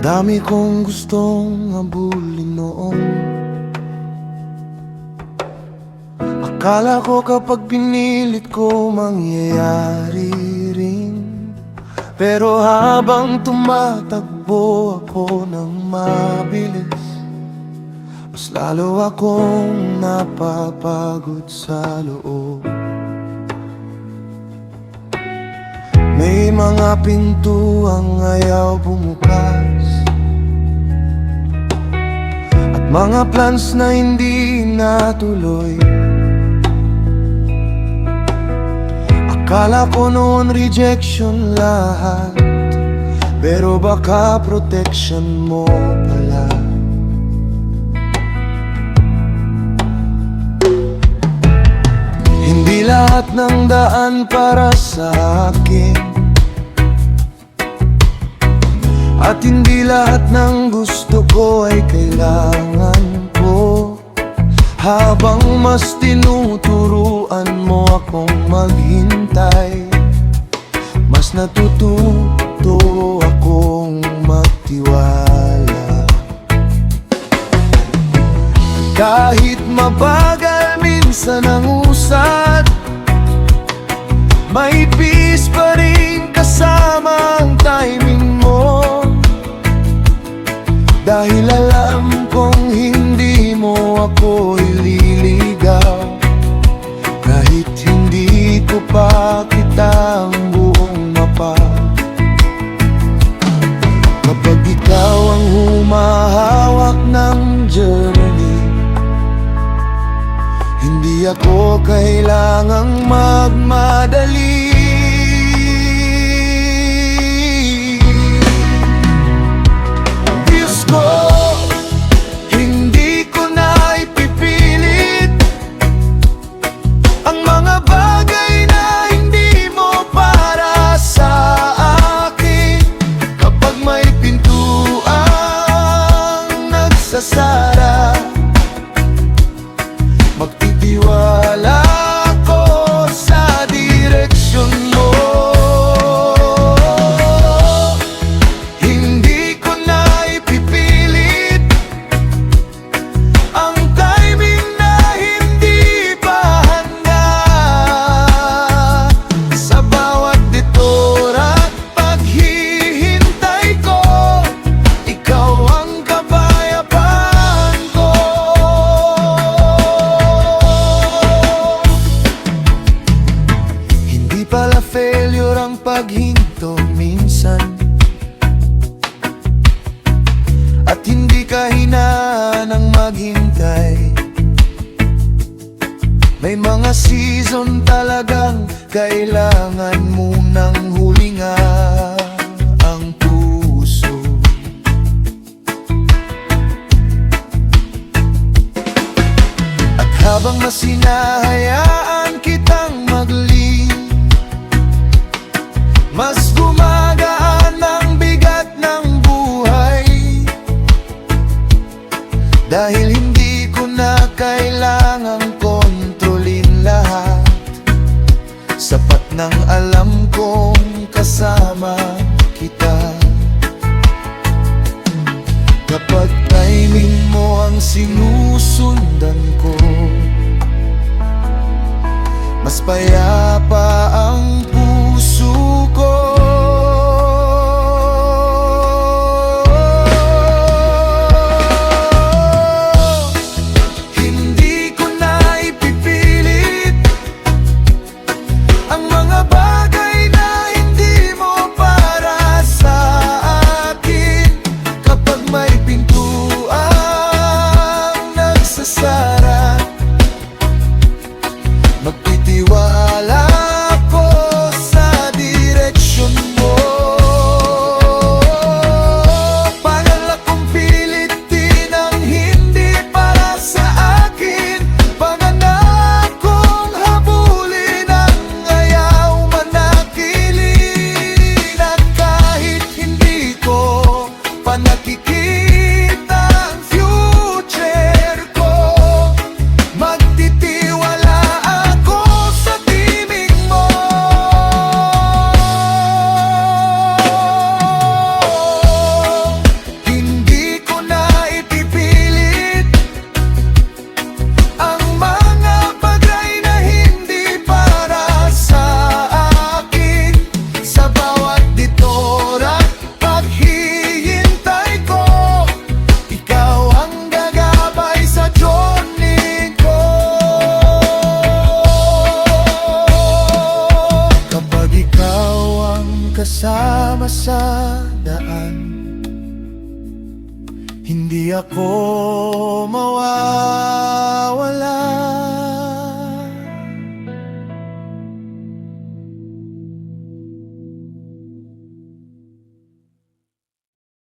Dami kong gustong habulin noon. Akala ko kapag pinilit ko mangyayari rin. Pero habang tumatakbo ako ng mabilis, mas lalo akong napapagod sa loob. May mga pintuang ayaw bumukas, at mga plans na hindi natuloy. Akala ko noon rejection lahat, pero baka protection mo pala. Hindi lahat ng daan para sa akin, at hindi lahat ng gusto ko ay kailangan ko. Habang mas tinuturuan mo akong maghintay, mas natututo akong magtiwala. Kahit mabagal minsan ang usad, may peace pa rin kasama ang timing mo. Dahil alam kong hindi mo ako ililigaw, kahit hindi ko pa kita ang buong mapa. Kapag ikaw ang humahawak ng journey, hindi ako kailangang magmadali. Hindi ko na ipipilit ang mga bagay na hindi mo para sa akin. Kapag may pintuang nagsasara, magtitiwala ako sa direksyon mo. Hindi ko na ipipilit ang timing na hindi pa handa. Sa bawat detour at paghihintay ko, ikaw ang kapayapaan ko. Hindi pala failure ang paghinto minsan, at hindi kahinaan ang maghintay. May mga season talagang kailangan munang hulinga ang puso. At habang mas hinahayaan kitang maglead, mas gumagaan ang bigat ng buhay. Dahil hindi ko na kailangang kontrolin lahat, sapat nang alam kong kasama kita. Kapag timing mo ang sinusundan ko, mas payapa ang puso ko. Hindi ko na ipipilit ang mga bagay na hindi mo para sa akin. Kapag may pintuang nagsasara, magtitiwala ako sa direksyon mo. Pangalak kong pilitin ang hindi para sa akin. Panganak kong habulin ang ayaw manakilin. At kahit hindi ko pa nakikita ang future ko, magtitiwala ako sa timing mo. Di ako mawawala